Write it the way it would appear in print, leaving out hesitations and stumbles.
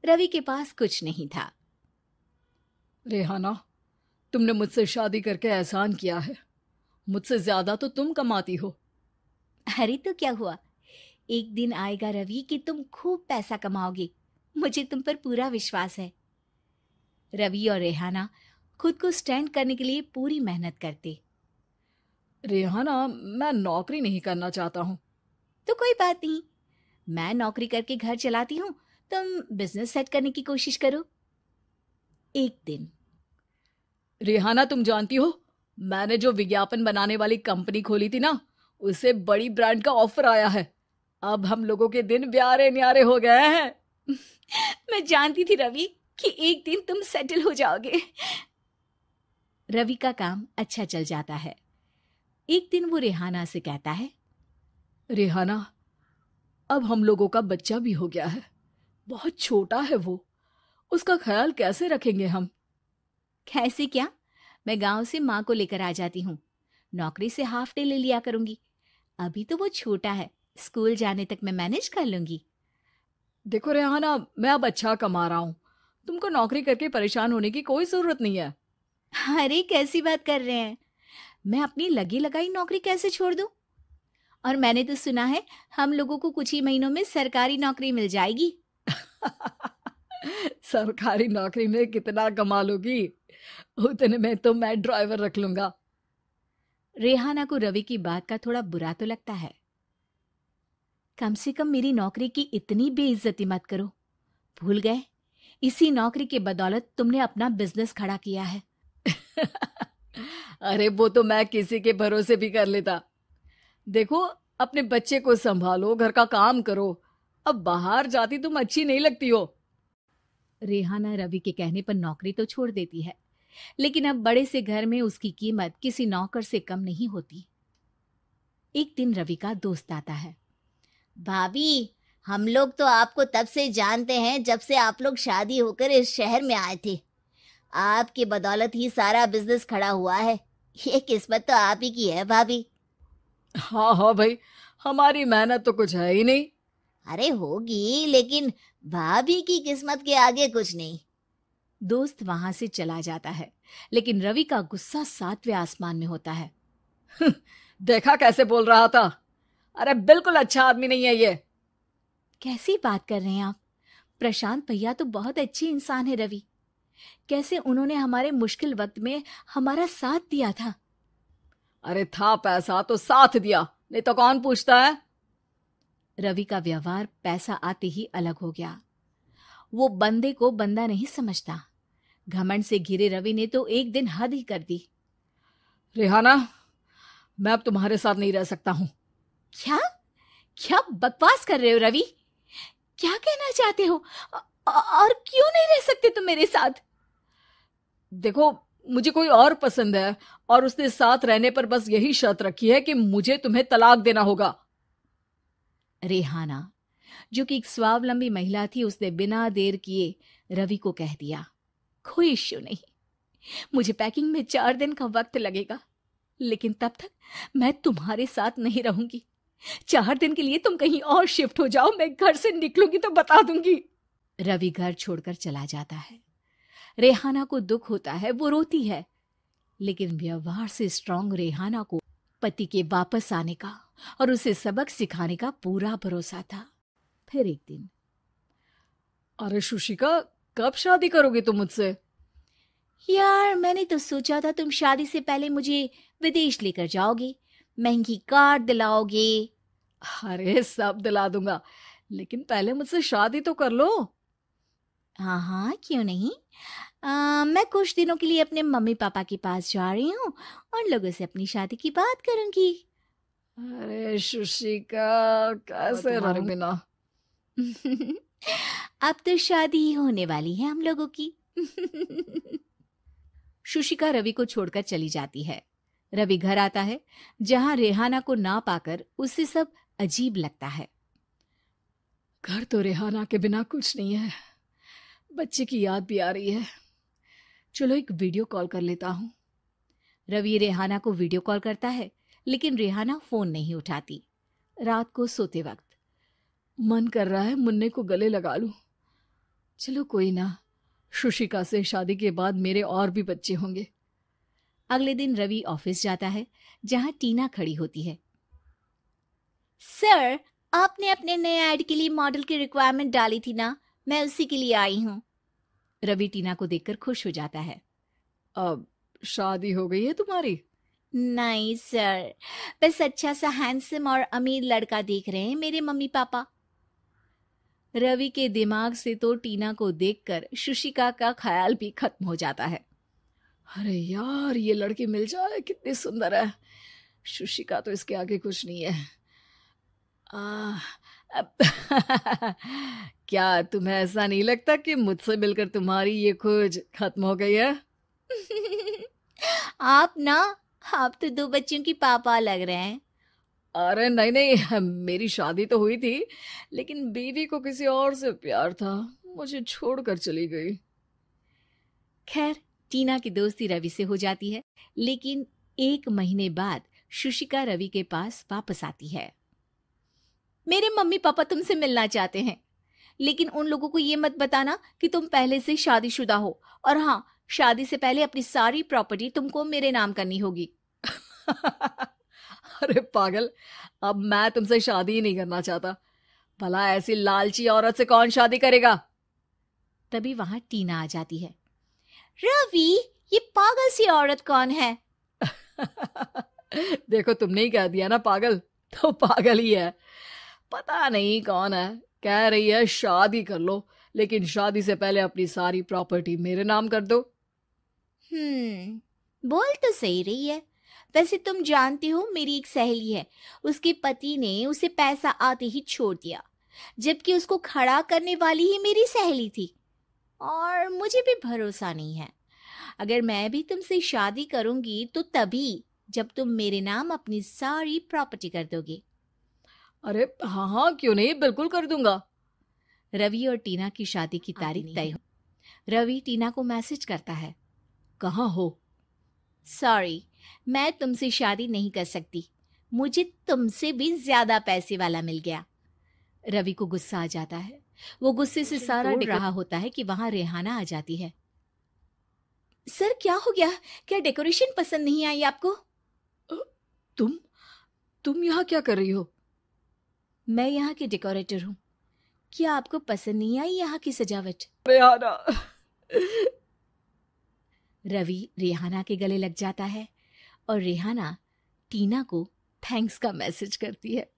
रवि के पास कुछ नहीं था। रेहाना, तुमने मुझसे शादी करके एहसान किया है। मुझसे ज्यादा तो तुम कमाती हो। अरे तो क्या हुआ, एक दिन आएगा रवि कि तुम खूब पैसा कमाओगे। मुझे तुम पर पूरा विश्वास है। रवि और रेहाना खुद को स्टैंड करने के लिए पूरी मेहनत करते। रेहाना, मैं नौकरी नहीं करना चाहता हूँ। तो कोई बात नहीं, मैं नौकरी करके घर चलाती हूँ, तुम बिजनेस सेट करने की कोशिश करो। एक दिन। रेहाना, तुम जानती हो, मैंने जो विज्ञापन बनाने वाली कंपनी खोली थी ना, उसे बड़ी ब्रांड का ऑफर आया है। अब हम लोगों के दिन प्यारे न्यारे हो गए हैं। मैं जानती थी रवि कि एक दिन तुम सेटल हो जाओगे। रवि का काम अच्छा चल जाता है। एक दिन वो रेहाना से कहता है, रेहाना, अब हम लोगों का बच्चा भी हो गया है। बहुत छोटा है वो। उसका ख्याल कैसे रखेंगे हम? कैसे क्या, मैं गांव से माँ को लेकर आ जाती हूँ। नौकरी से हाफ डे ले लिया करूंगी। अभी तो वो छोटा है, स्कूल जाने तक मैं मैनेज कर लूंगी। देखो रेहाना, मैं अब अच्छा कमा रहा हूँ। तुमको नौकरी करके परेशान होने की कोई जरूरत नहीं है। अरे कैसी बात कर रहे हैं, मैं अपनी लगी लगाई नौकरी कैसे छोड़ दूं? और मैंने तो सुना है हम लोगों को कुछ ही महीनों में सरकारी नौकरी मिल जाएगी। सरकारी नौकरी में कितना कमा लोगी? उतने में तो मैं ड्राइवर रख लूंगा। रेहाना को रवि की बात का थोड़ा बुरा तो लगता है। कम से कम मेरी नौकरी की इतनी बेइज्जती मत करो। भूल गए, इसी नौकरी के बदौलत तुमने अपना बिजनेस खड़ा किया है। अरे वो तो मैं किसी के भरोसे भी कर लेता। देखो, अपने बच्चे को संभालो, घर का काम करो। अब बाहर जाती तुम अच्छी नहीं लगती हो। रेहाना रवि के कहने पर नौकरी तो छोड़ देती है, लेकिन अब बड़े से घर में उसकी कीमत किसी नौकर से कम नहीं होती। एक दिन रवि का दोस्त आता है। भाभी, हम लोग तो आपको तब से जानते हैं जब से आप लोग शादी होकर इस शहर में आए थे। आपकी बदौलत ही सारा बिजनेस खड़ा हुआ है। ये किस्मत तो आप ही की है भाभी। हाँ हाँ भाई, हमारी मेहनत तो कुछ है ही नहीं। अरे होगी, लेकिन भाभी की किस्मत के आगे कुछ नहीं। दोस्त वहां से चला जाता है, लेकिन रवि का गुस्सा सातवें आसमान में होता है। देखा कैसे बोल रहा था? अरे बिल्कुल अच्छा आदमी नहीं है ये। कैसी बात कर रहे हैं आप? प्रशांत भैया तो बहुत अच्छे इंसान है रवि। कैसे उन्होंने हमारे मुश्किल वक्त में हमारा साथ दिया था। अरे था पैसा तो साथ दिया, नहीं तो कौन पूछता है? रवि का व्यवहार पैसा आते ही अलग हो गया। वो बंदे को बंदा नहीं समझता। घमंड से घिरे रवि ने तो एक दिन हद ही कर दी। रेहाना, मैं अब तुम्हारे साथ नहीं रह सकता हूँ। क्या क्या बकवास कर रहे हो रवि? क्या कहना चाहते हो? और क्यों नहीं रह सकते तुम मेरे साथ? देखो, मुझे कोई और पसंद है और उसने साथ रहने पर बस यही शर्त रखी है कि मुझे तुम्हें तलाक देना होगा। रेहाना, जो कि एक स्वावलंबी महिला थी, उसने बिना देर किए रवि को कह दिया, कोई इश्यू नहीं, मुझे पैकिंग में 4 दिन का वक्त लगेगा, लेकिन तब तक मैं तुम्हारे साथ नहीं रहूंगी। 4 दिन के लिए तुम कहीं और शिफ्ट हो जाओ, मैं घर से निकलूंगी तो बता दूंगी। रवि घर छोड़कर चला जाता है। रेहाना को दुख होता है, वो रोती है, लेकिन व्यवहार से स्ट्रांग रेहाना को पति के वापस आने का और उसे सबक सिखाने का पूरा भरोसा था। फिर एक दिन, अरे शुशिका, कब शादी करोगे तुम मुझसे? यार मैंने तो सोचा था तुम शादी से पहले मुझे विदेश लेकर जाओगे, महंगी कार दिलाओगे। अरे सब दिला दूंगा, लेकिन पहले मुझसे शादी तो कर लो। हाँ हाँ, क्यों नहीं। मैं कुछ दिनों के लिए अपने मम्मी पापा के पास जा रही हूँ और लोगों से अपनी शादी की बात करूंगी। अरे शुशिका, कैसे तुम्हारे बिना? अब तो शादी ही होने वाली है हम लोगों की। शुशिका रवि को छोड़कर चली जाती है। रवि घर आता है, जहां रेहाना को ना पाकर उसे सब अजीब लगता है। घर तो रेहाना के बिना कुछ नहीं है। बच्चे की याद भी आ रही है। चलो एक वीडियो कॉल कर लेता हूँ। रवि रेहाना को वीडियो कॉल करता है, लेकिन रेहाना फोन नहीं उठाती। रात को सोते वक्त मन कर रहा है मुन्ने को गले लगा लूं, चलो कोई ना, शुशिका से शादी के बाद मेरे और भी बच्चे होंगे। अगले दिन रवि ऑफिस जाता है, जहां टीना खड़ी होती है। सर, आपने अपने नए ऐड के लिए मॉडल की रिक्वायरमेंट डाली थी ना, मैं उसी के लिए आई हूँ। रवि टीना को देखकर खुश हो जाता है। अब शादी हो गई है तुम्हारी? नहीं सर, बस अच्छा सा हैंडसम और अमीर लड़का देख रहे हैं मेरे मम्मी पापा। रवि के दिमाग से तो टीना को देखकर शुशिका का ख्याल भी खत्म हो जाता है। अरे यार, ये लड़की मिल जाए, कितनी सुंदर है। शुशिका तो इसके आगे कुछ नहीं है। अब क्या तुम्हें ऐसा नहीं लगता कि मुझसे मिलकर तुम्हारी ये खोज खत्म हो गई है? आप तो 2 बच्चों की पापा लग रहे हैं। अरे नहीं नहीं, मेरी शादी तो हुई थी, लेकिन बीवी को किसी और से प्यार था, मुझे छोड़कर चली गई। खैर, टीना की दोस्ती रवि से हो जाती है, लेकिन 1 महीने बाद शुशिका रवि के पास वापस आती है। मेरे मम्मी पापा तुमसे मिलना चाहते हैं, लेकिन उन लोगों को ये मत बताना कि तुम पहले से शादीशुदा हो, और हाँ, शादी से पहले अपनी सारी प्रॉपर्टी तुमको मेरे नाम करनी होगी। अरे पागल, अब मैं तुमसे शादी ही नहीं करना चाहता। भला ऐसी लालची औरत से कौन शादी करेगा? तभी वहां टीना आ जाती है। रवि, ये पागल सी औरत कौन है? देखो, तुमने ही कह दिया ना पागल, तो पागल ही है। पता नहीं कौन है, कह रही है शादी कर लो, लेकिन शादी से पहले अपनी सारी प्रॉपर्टी मेरे नाम कर दो। बोल तो सही रही है। वैसे तुम जानती हो, मेरी एक सहेली है, उसके पति ने उसे पैसा आते ही छोड़ दिया, जबकि उसको खड़ा करने वाली ही मेरी सहेली थी। और मुझे भी भरोसा नहीं है। अगर मैं भी तुमसे शादी करूंगी तो तभी जब तुम मेरे नाम अपनी सारी प्रॉपर्टी कर दोगे। अरे हाँ हाँ, क्यों नहीं, बिल्कुल कर दूंगा। रवि और टीना की शादी की तारीख तय हो। रवि टीना को मैसेज करता है। कहाँ हो? सॉरी, मैं तुमसे शादी नहीं कर सकती, मुझे तुमसे भी ज्यादा पैसे वाला मिल गया। रवि को गुस्सा आ जाता है। वो गुस्से से सारा तोड़ रहा होता है कि वहां रेहाना आ जाती है। सर, क्या हो गया? क्या डेकोरेशन पसंद नहीं आई आपको? तुम यहाँ क्या कर रही हो? मैं यहाँ की डेकोरेटर हूँ। क्या आपको पसंद नहीं आई यहाँ की सजावट? रेहाना। रवि रेहाना के गले लग जाता है और रेहाना टीना को थैंक्स का मैसेज करती है।